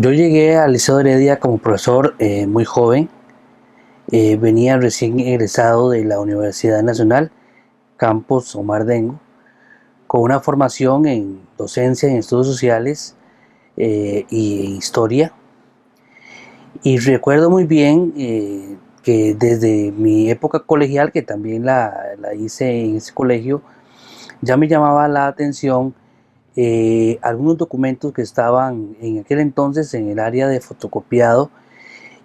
Yo llegué al Liceo de Heredia como profesor muy joven. Venía recién egresado de la Universidad Nacional, Campus Omar Dengo, con una formación en docencia en estudios sociales y en historia. Y recuerdo muy bien que desde mi época colegial, que también la hice en ese colegio, ya me llamaba la atención algunos documentos que estaban en aquel entonces en el área de fotocopiado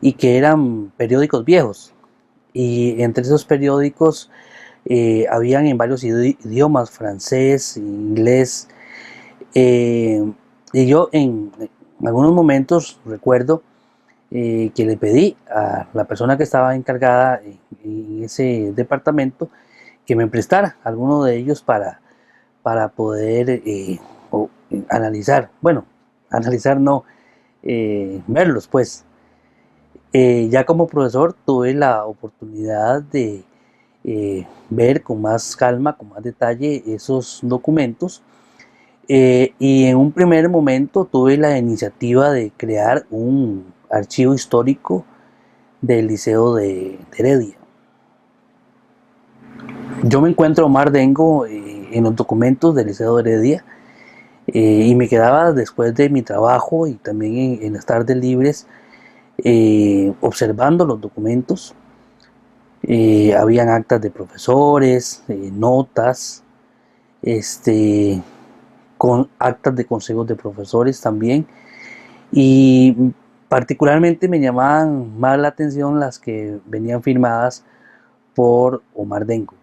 y que eran periódicos viejos. Y entre esos periódicos habían en varios idiomas, francés, inglés. eh, y yo en algunos momentos recuerdo que le pedí a la persona que estaba encargada en ese departamento que me prestara alguno de ellos para poder analizar. Bueno, analizar no, verlos pues. Ya como profesor tuve la oportunidad de ver con más calma, con más detalle esos documentos, y en un primer momento tuve la iniciativa de crear un archivo histórico del Liceo de Heredia. Yo me encuentro Omar Dengo en los documentos del Liceo de Heredia, y me quedaba después de mi trabajo y también en las tardes libres observando los documentos. Habían actas de profesores, notas, este, con actas de consejos de profesores también, y particularmente me llamaban más la atención las que venían firmadas por Omar Dengo.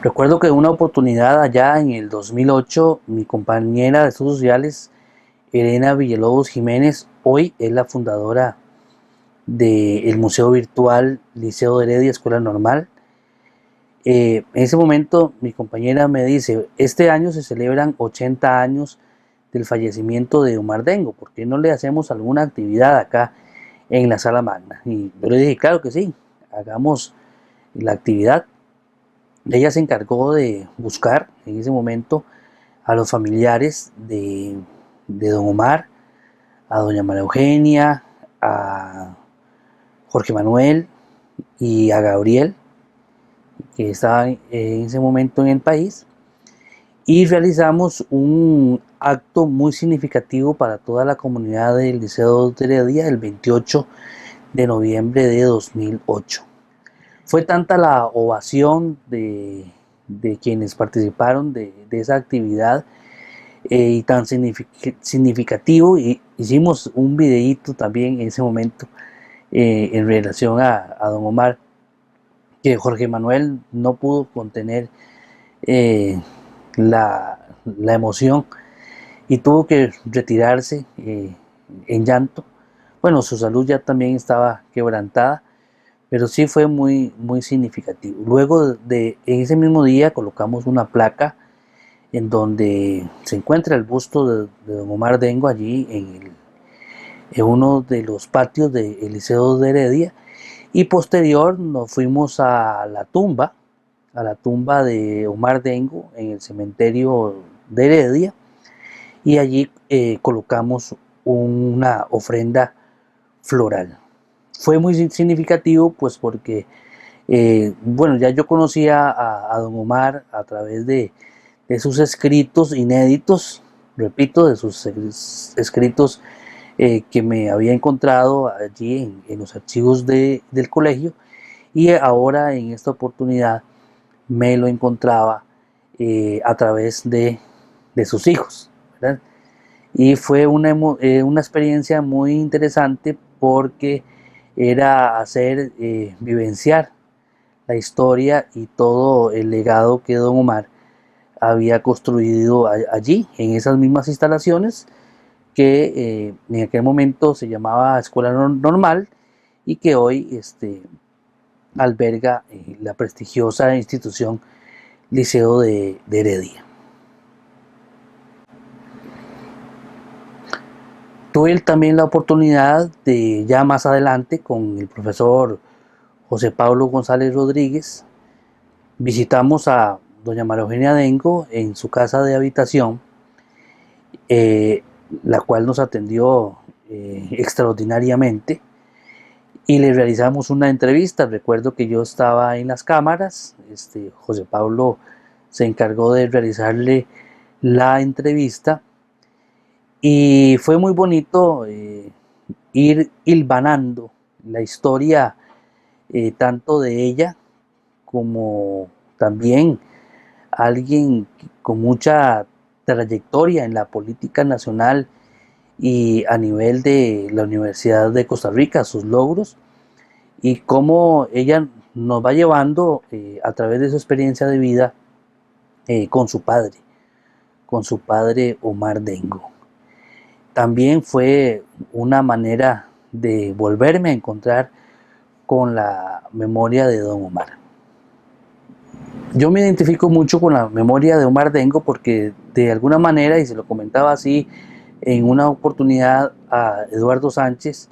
Recuerdo que en una oportunidad allá en el 2008, mi compañera de estudios sociales, Elena Villalobos Jiménez, hoy es la fundadora del Museo Virtual Liceo de Heredia Escuela Normal. En ese momento mi compañera me dice, este año se celebran 80 años del fallecimiento de Omar Dengo, ¿por qué no le hacemos alguna actividad acá en la sala magna? Y yo le dije, claro que sí, hagamos la actividad. Ella se encargó de buscar en ese momento a los familiares de don Omar, a doña María Eugenia, a Jorge Manuel y a Gabriel, que estaban en ese momento en el país, y realizamos un acto muy significativo para toda la comunidad del Liceo de Heredia el 28 de noviembre de 2008. Fue tanta la ovación de quienes participaron de esa actividad, y tan significativo, y hicimos un videíto también en ese momento en relación a don Omar, que Jorge Manuel no pudo contener eh, la emoción y tuvo que retirarse en llanto. Bueno, su salud ya también estaba quebrantada, pero sí fue muy, muy significativo. Luego en ese mismo día colocamos una placa en donde se encuentra el busto de don Omar Dengo allí en uno de los patios del Liceo de Heredia, y posterior nos fuimos a la tumba de Omar Dengo en el cementerio de Heredia, y allí colocamos una ofrenda floral. Fue muy significativo pues porque bueno, ya yo conocía a don Omar a través de sus escritos inéditos, repito, de sus escritos que me había encontrado allí en los archivos del colegio, y ahora en esta oportunidad me lo encontraba a través de sus hijos, ¿verdad? Y fue una experiencia muy interesante porque era hacer vivenciar la historia y todo el legado que don Omar había construido allí, en esas mismas instalaciones que en aquel momento se llamaba Escuela Normal, y que hoy alberga la prestigiosa institución Liceo de Heredia. Tuve también la oportunidad de, ya más adelante, con el profesor José Pablo González Rodríguez, visitamos a doña María Eugenia Dengo en su casa de habitación, la cual nos atendió extraordinariamente y le realizamos una entrevista. Recuerdo que yo estaba en las cámaras, José Pablo se encargó de realizarle la entrevista y fue muy bonito ir hilvanando la historia tanto de ella como también alguien con mucha trayectoria en la política nacional y a nivel de la Universidad de Costa Rica, sus logros y cómo ella nos va llevando a través de su experiencia de vida con su padre Omar Dengo. También fue una manera de volverme a encontrar con la memoria de don Omar. Yo me identifico mucho con la memoria de Omar Dengo porque de alguna manera, y se lo comentaba así en una oportunidad a Eduardo Sánchez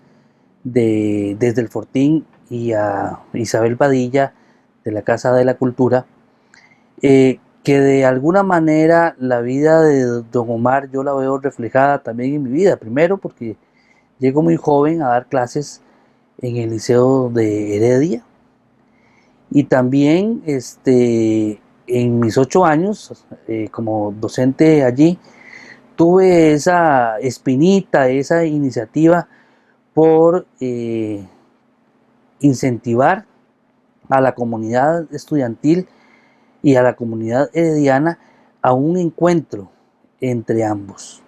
desde el Fortín y a Isabel Padilla de la Casa de la Cultura, que de alguna manera la vida de don Omar yo la veo reflejada también en mi vida. Primero porque llego muy joven a dar clases en el Liceo de Heredia y también en mis 8 años como docente allí tuve esa espinita, esa iniciativa por incentivar a la comunidad estudiantil y a la comunidad herediana a un encuentro entre ambos.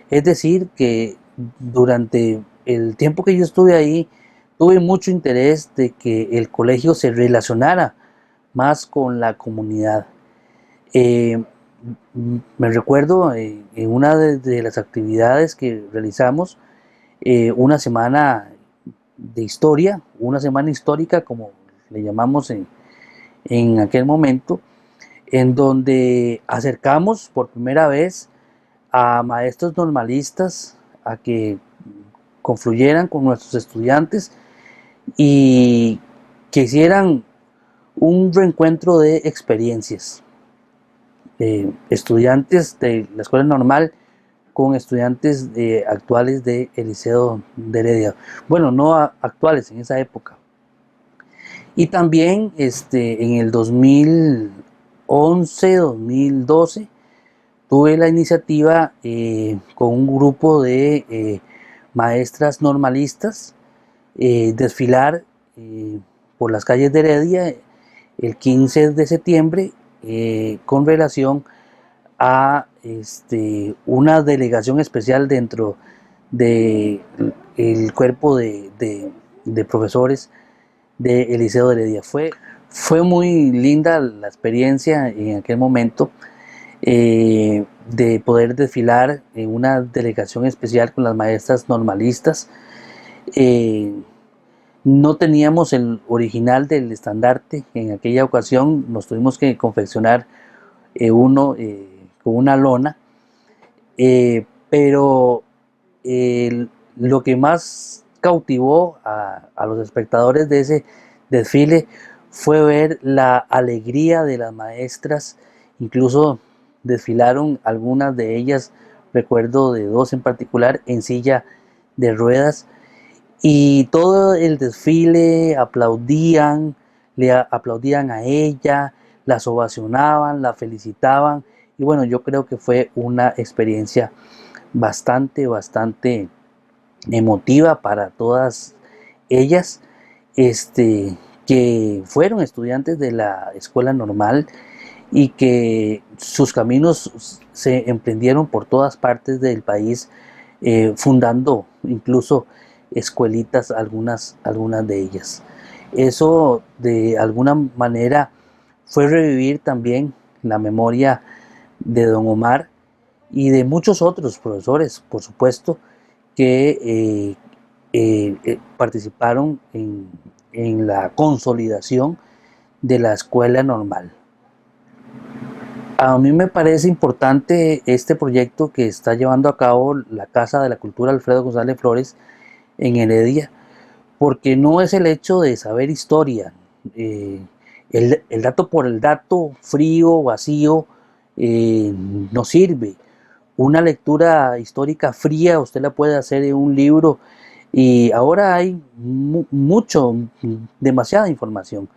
Es decir, que durante el tiempo que yo estuve ahí, tuve mucho interés de que el colegio se relacionara más con la comunidad. Eh, Me recuerdo en una de las actividades que realizamos, una semana de historia, una semana histórica, como le llamamos en aquel momento, en donde acercamos por primera vez a maestros normalistas a que confluyeran con nuestros estudiantes y que hicieran un reencuentro de experiencias. Estudiantes de la escuela normal con estudiantes actuales del Liceo de Heredia. Bueno, no actuales en esa época. Y también en el 2011, 2012, tuve la iniciativa con un grupo de maestras normalistas desfilar por las calles de Heredia el 15 de septiembre con relación a una delegación especial dentro del cuerpo de profesores del Liceo de Heredia. Fue muy linda la experiencia en aquel momento de poder desfilar en una delegación especial con las maestras normalistas. Eh, no teníamos el original del estandarte en aquella ocasión, nos tuvimos que confeccionar uno con una lona, pero lo que más cautivó a los espectadores de ese desfile fue ver la alegría de las maestras. Incluso desfilaron algunas de ellas, recuerdo de dos en particular, en silla de ruedas, y todo el desfile aplaudían, aplaudían a ella, las ovacionaban, la felicitaban, y bueno, yo creo que fue una experiencia bastante emotiva para todas ellas, que fueron estudiantes de la escuela normal y que sus caminos se emprendieron por todas partes del país, fundando incluso escuelitas, algunas de ellas. Eso de alguna manera fue revivir también la memoria de don Omar y de muchos otros profesores, por supuesto, que participaron en la consolidación de la escuela normal. A mí me parece importante este proyecto que está llevando a cabo la Casa de la Cultura Alfredo González Flores en Heredia, porque no es el hecho de saber historia, dato por el dato frío, vacío, no sirve, una lectura histórica fría usted la puede hacer en un libro y ahora hay demasiada información,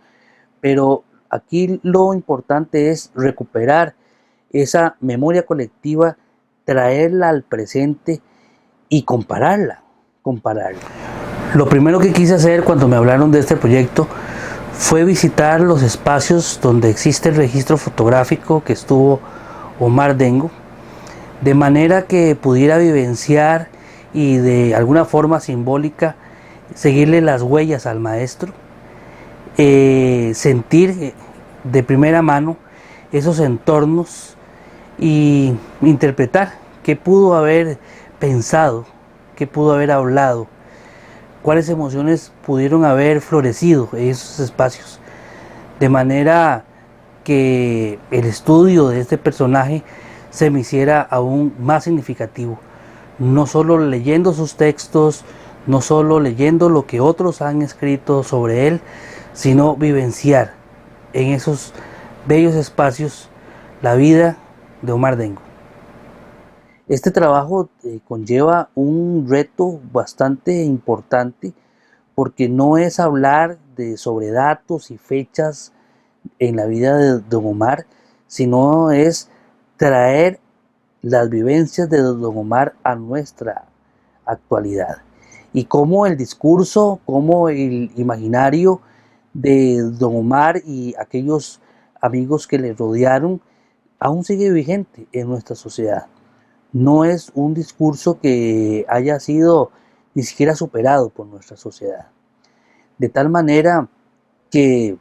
pero aquí lo importante es recuperar esa memoria colectiva, traerla al presente y compararla. Lo primero que quise hacer cuando me hablaron de este proyecto fue visitar los espacios donde existe el registro fotográfico que estuvo Omar Dengo, de manera que pudiera vivenciar y de alguna forma simbólica seguirle las huellas al maestro, sentir de primera mano esos entornos y interpretar qué pudo haber pensado, qué pudo haber hablado, cuáles emociones pudieron haber florecido en esos espacios, de manera que el estudio de este personaje se me hiciera aún más significativo, no solo leyendo sus textos, no solo leyendo lo que otros han escrito sobre él, sino vivenciar en esos bellos espacios la vida de Omar Dengo. Este trabajo conlleva un reto bastante importante porque no es hablar sobre datos y fechas en la vida de Don Omar, sino es traer las vivencias de Don Omar a nuestra actualidad. Y cómo el discurso, cómo el imaginario de Don Omar y aquellos amigos que le rodearon aún sigue vigente en nuestra sociedad. No es un discurso que haya sido ni siquiera superado por nuestra sociedad. De tal manera que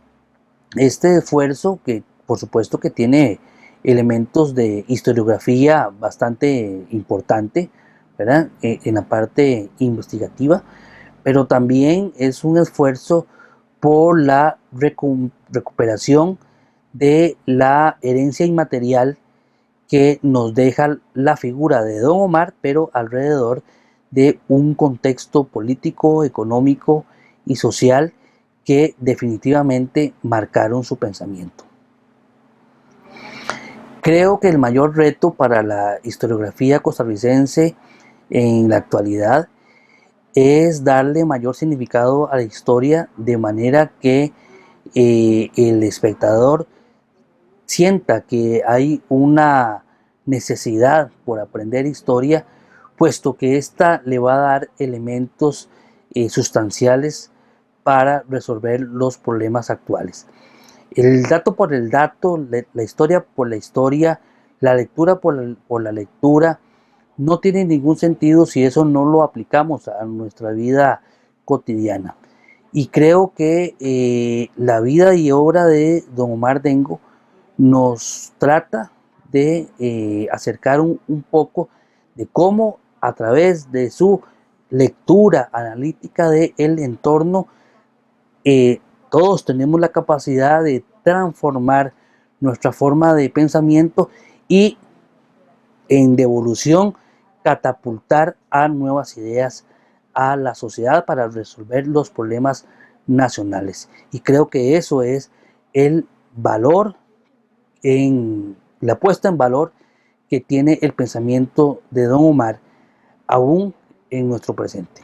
este esfuerzo, que por supuesto que tiene elementos de historiografía bastante importante, ¿verdad? En la parte investigativa, pero también es un esfuerzo por la recuperación de la herencia inmaterial que nos deja la figura de Don Omar, pero alrededor de un contexto político, económico y social que definitivamente marcaron su pensamiento. Creo que el mayor reto para la historiografía costarricense en la actualidad es darle mayor significado a la historia de manera que el espectador sienta que hay una necesidad por aprender historia, puesto que ésta le va a dar elementos sustanciales para resolver los problemas actuales. El dato por el dato, la historia por la historia, la lectura por la lectura, no tiene ningún sentido si eso no lo aplicamos a nuestra vida cotidiana. Y creo que la vida y obra de Don Omar Dengo nos trata de acercar un poco de cómo a través de su lectura analítica del entorno, todos tenemos la capacidad de transformar nuestra forma de pensamiento y en devolución catapultar a nuevas ideas a la sociedad para resolver los problemas nacionales. Y creo que eso es el valor en la puesta en valor que tiene el pensamiento de Don Omar aún en nuestro presente.